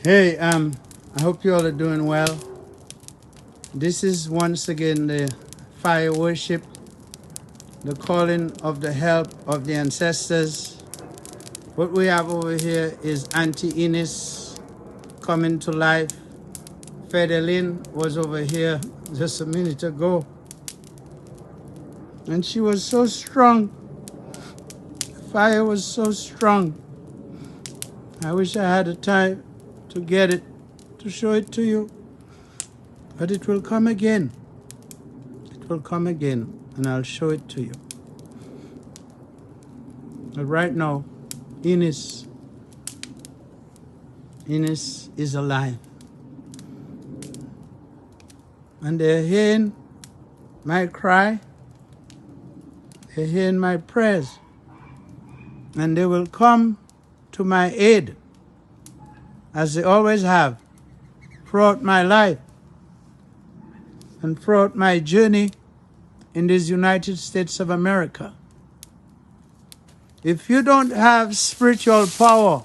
Hey, I hope you all are doing well. This is once again the fire worship, the calling of the help of the ancestors. What we have over here is Auntie Ines coming to life. Fedelin was over here just a minute ago, and she was so strong. Fire was so strong. I wish I had the time to get it, to show it to you, but it will come again. It will come again, and I'll show it to you. But right now, Ines is alive. And they're hearing my cry. They're hearing my prayers. And they will come to my aid, as they always have, throughout my life and throughout my journey in these United States of America. If you don't have spiritual power,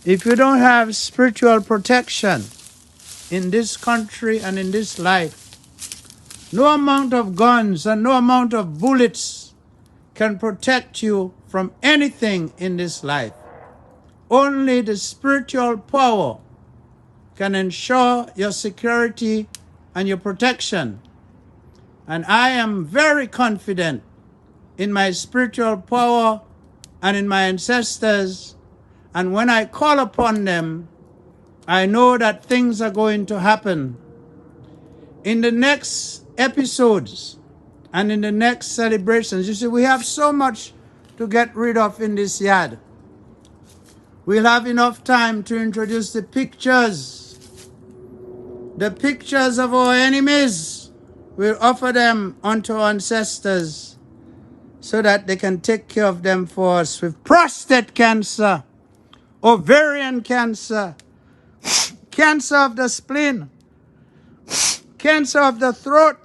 if you don't have spiritual protection in this country and in this life, no amount of guns and no amount of bullets can protect you from anything in this life. Only the spiritual power can ensure your security and your protection. And I am very confident in my spiritual power and in my ancestors. And when I call upon them, I know that things are going to happen. In the next episodes and in the next celebrations, you see, we have so much to get rid of in this yard. We'll have enough time to introduce the pictures of our enemies. We'll offer them unto our ancestors so that they can take care of them for us with prostate cancer, ovarian cancer, cancer of the spleen, cancer of the throat,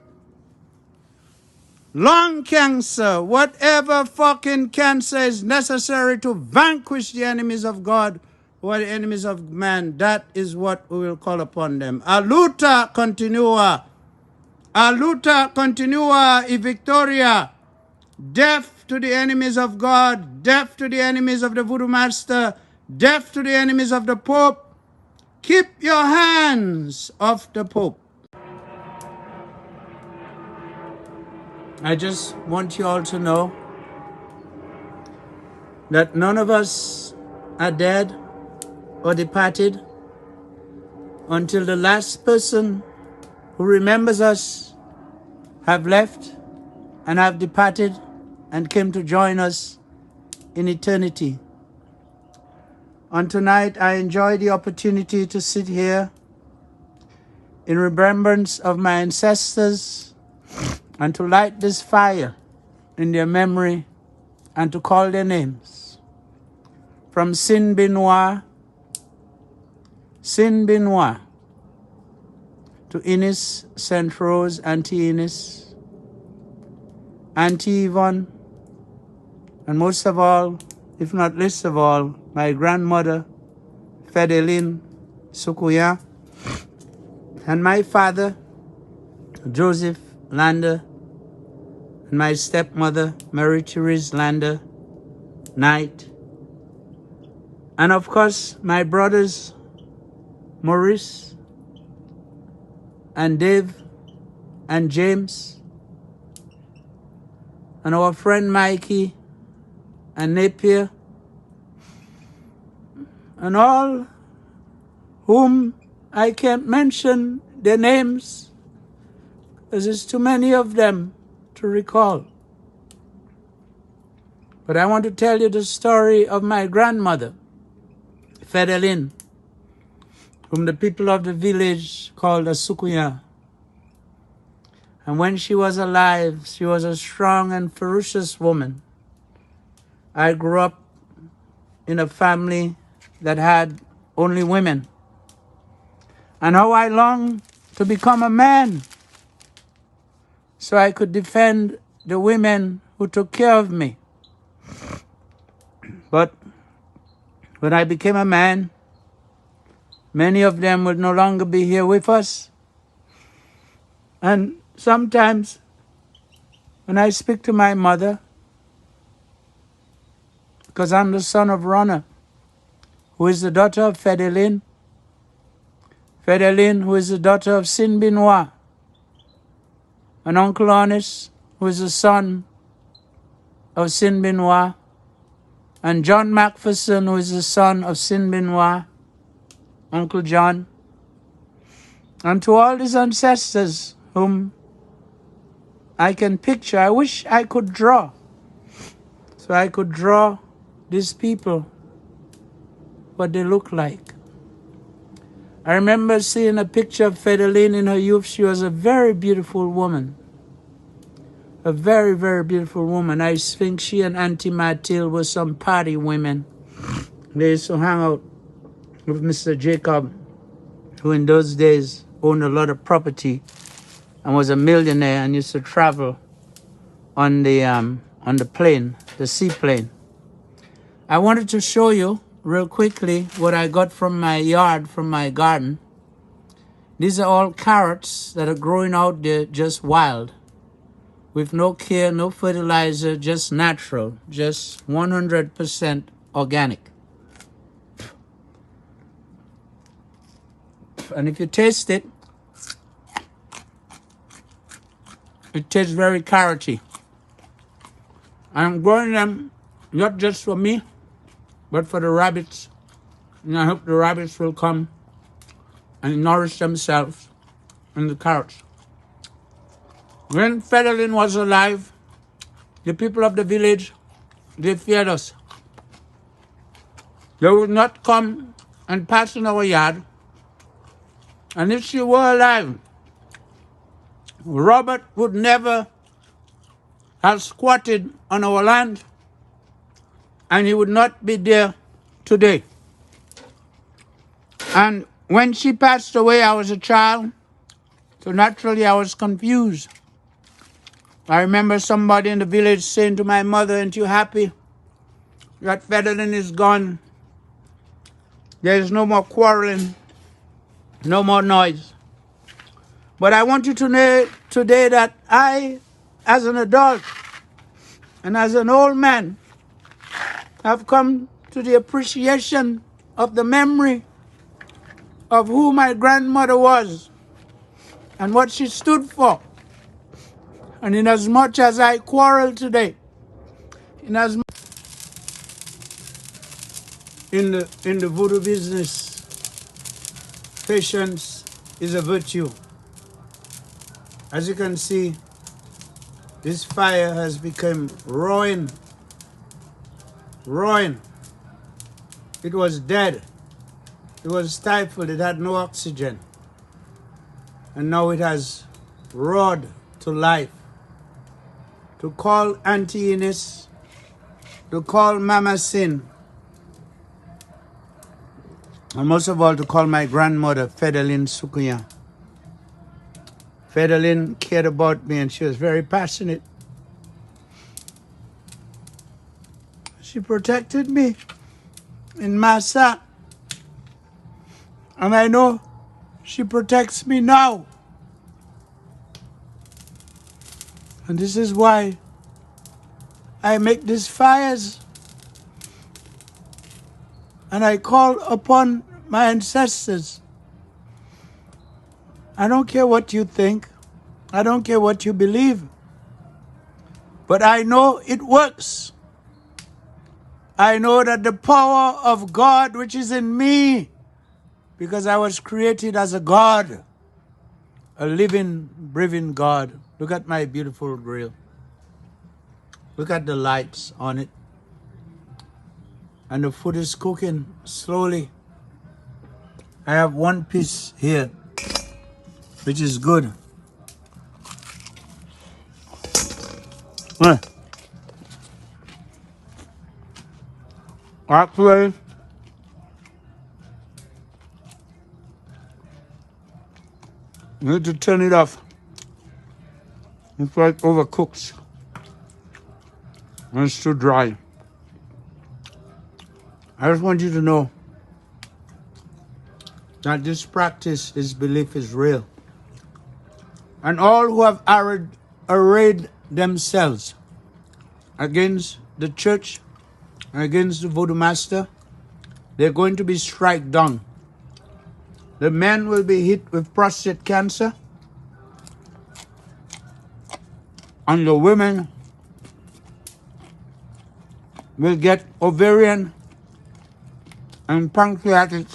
lung cancer, whatever fucking cancer is necessary to vanquish the enemies of God or the enemies of man, that is what we will call upon them. A luta continua e victoria. Death to the enemies of God, death to the enemies of the voodoo master, death to the enemies of the Pope. Keep your hands off the Pope. I just want you all to know that none of us are dead or departed until the last person who remembers us have left and have departed and came to join us in eternity. On tonight, I enjoy the opportunity to sit here in remembrance of my ancestors and to light this fire in their memory and to call their names. From Sin Benoit to Ines St. Rose, Auntie Ines, Auntie Yvonne, and most of all, if not least of all, my grandmother, Fedelin Sukuya, and my father, Joseph Lander, and my stepmother, Marie-Therese Lander Knight, and of course, my brothers, Maurice, and Dave, and James, and our friend Mikey, and Napier, and all whom I can't mention their names, because there's too many of them to recall. But I want to tell you the story of my grandmother, Fedelin, whom the people of the village called a Sukuya. And when she was alive, she was a strong and ferocious woman. I grew up in a family that had only women. And how I longed to become a man so I could defend the women who took care of me. But when I became a man, Many of them will no longer be here with us. And sometimes when I speak to my mother, because I'm the son of Ronna, who is the daughter of Fedelin, who is the daughter of Sin Benoit, and Uncle Honest, who is the son of Sin Benoit, and John Macpherson, who is the son of Sin Benoit, Uncle John, and to all these ancestors whom I can picture. I wish I could draw, so I could draw these people, what they look like. I remember seeing a picture of Fedeline in her youth. She was a very beautiful woman. A very, very beautiful woman. I think she and Auntie Mathilde were some party women. They used to hang out with Mr. Jacob, who in those days owned a lot of property and was a millionaire and used to travel on the plane, the seaplane. I wanted to show you real quickly what I got from my yard, from my garden. These are all carrots that are growing out there just wild, with no care, no fertilizer, just natural, just 100% organic. And if you taste it, it tastes very carroty. I'm growing them not just for me, but for the rabbits. And I hope the rabbits will come and nourish themselves in the carrots. When Fedelin was alive, the people of the village, they feared us. They would not come and pass in our yard. And if she were alive, Robert would never have squatted on our land, and he would not be there today. And when she passed away, I was a child, so naturally I was confused. I remember somebody in the village saying to my mother, "Aren't you happy that Fedelin is gone? There is no more quarreling, no more noise." But I want you to know today that I, as an adult and as an old man, have come to the appreciation of the memory of who my grandmother was and what she stood for. And in as much as I quarrel today, in the voodoo business, patience is a virtue. As you can see, this fire has become roaring. It was dead. It was stifled. It had no oxygen. And now it has roared to life. To call Auntie Ines, to call Mama Sin, and most of all to call my grandmother, Fedelin Sukuya. Fedelin cared about me and she was very passionate. She protected me in Massa. And I know she protects me now. And this is why I make these fires. And I call upon my ancestors. I don't care what you think. I don't care what you believe. But I know it works. I know that the power of God which is in me, because I was created as a God, a living, breathing God. Look at my beautiful grill. Look at the lights on it. And the food is cooking slowly. I have one piece here, which is good. Actually, you need to turn it off. It's like overcooked. And it's too dry. I just want you to know that this practice, this belief is real. And all who have arrayed themselves against the church, against the voodoo master, they're going to be struck down. The men will be hit with prostate cancer, and the women will get ovarian and pancreatic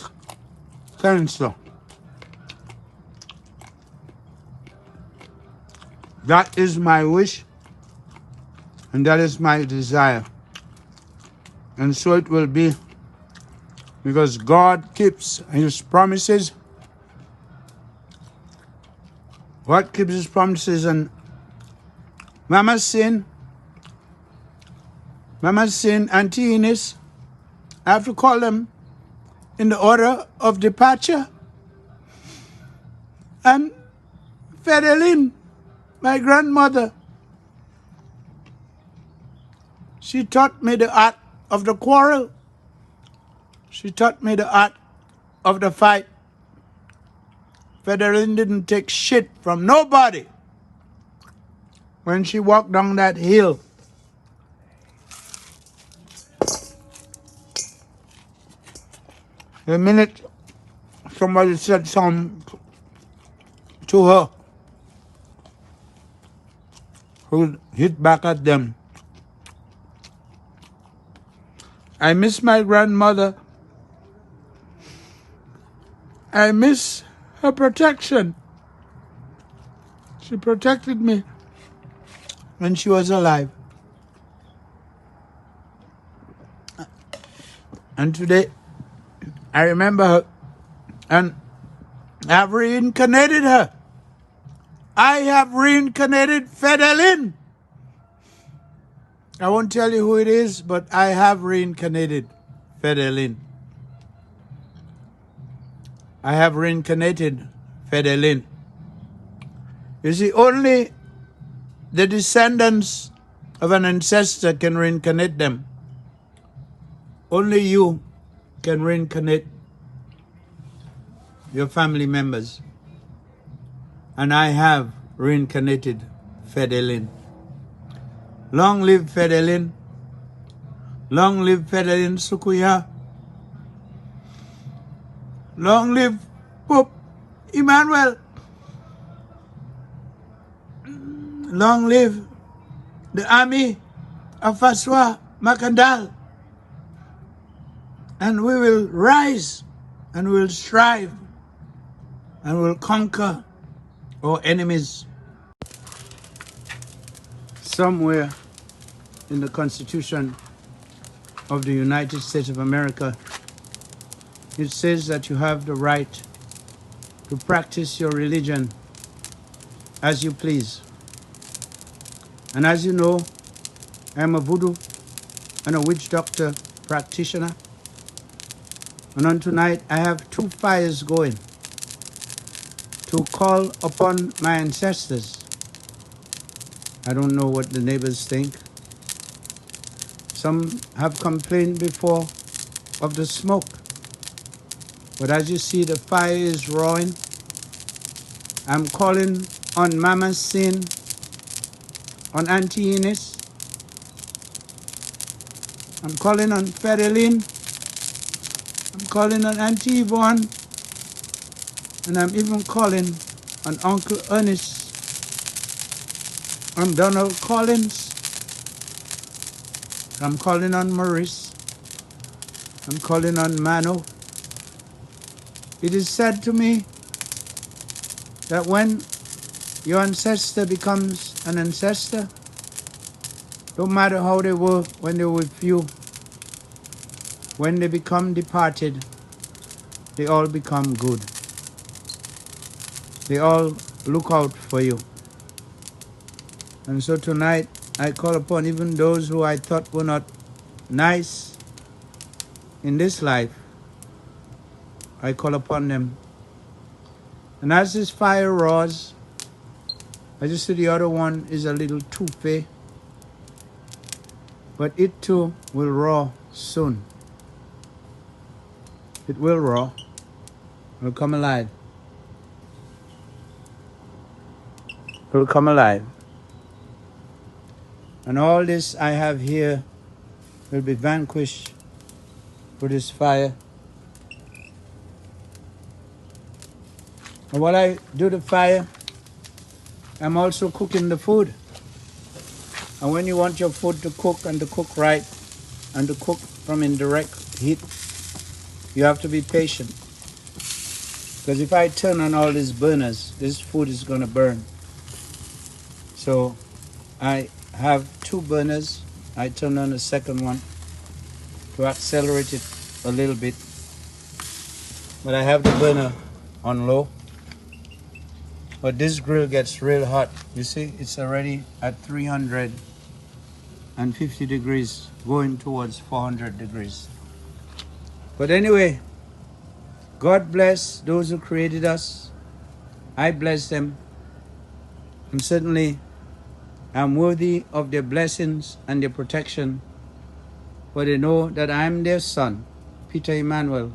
cancer. That is my wish, and that is my desire. And so it will be, because God keeps His promises. God keeps His promises. And Mama Sin, Auntie Ines, I have to call them in the order of departure. And Fedelin, my grandmother, she taught me the art of the quarrel. She taught me the art of the fight. Fedelin didn't take shit from nobody when she walked down that hill. The minute somebody said something to her, who hit back at them. I miss my grandmother. I miss her protection. She protected me when she was alive. And today, I remember her, and I've reincarnated her. I have reincarnated Fedelin. I won't tell you who it is, but I have reincarnated Fedelin. I have reincarnated Fedelin. You see, only the descendants of an ancestor can reincarnate them. Only you can reincarnate your family members. And I have reincarnated Fedelin. Long live Fedelin. Long live Fedelin Sukuya. Long live Pope Emmanuel. Long live the army of Faswa Makandal. And we will rise, and we will strive, and we will conquer our enemies. Somewhere in the Constitution of the United States of America, it says that you have the right to practice your religion as you please. And as you know, I am a voodoo and a witch doctor practitioner. And on tonight, I have 2 fires going to call upon my ancestors. I don't know what the neighbors think. Some have complained before of the smoke. But as you see, the fire is roaring. I'm calling on Mama Sin, on Auntie Ines. I'm calling on Fedelin. I'm calling on Auntie Yvonne. And I'm even calling on Uncle Ernest. I'm Donald Collins. I'm calling on Maurice. I'm calling on Mano. It is said to me that when your ancestor becomes an ancestor, no matter how they were when they were with you, when they become departed, they all become good. They all look out for you. And so tonight, I call upon even those who I thought were not nice in this life. I call upon them. And as this fire roars, I just see the other one is a little toothy, but it too will roar soon. It will roar. will come alive. It will come alive. And all this I have here will be vanquished with this fire. And while I do the fire, I'm also cooking the food. And when you want your food to cook and to cook right and to cook from indirect heat, you have to be patient. Because if I turn on all these burners, this food is going to burn. So I have 2 burners. I turn on the second one to accelerate it a little bit. But I have the burner on low. But this grill gets real hot. You see, it's already at 350 degrees, going towards 400 degrees. But anyway, God bless those who created us. I bless them. And certainly, I'm worthy of their blessings and their protection. For they know that I'm their son, Peter Emmanuel.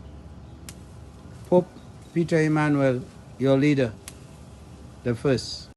Pope Peter Emmanuel, your leader, the first.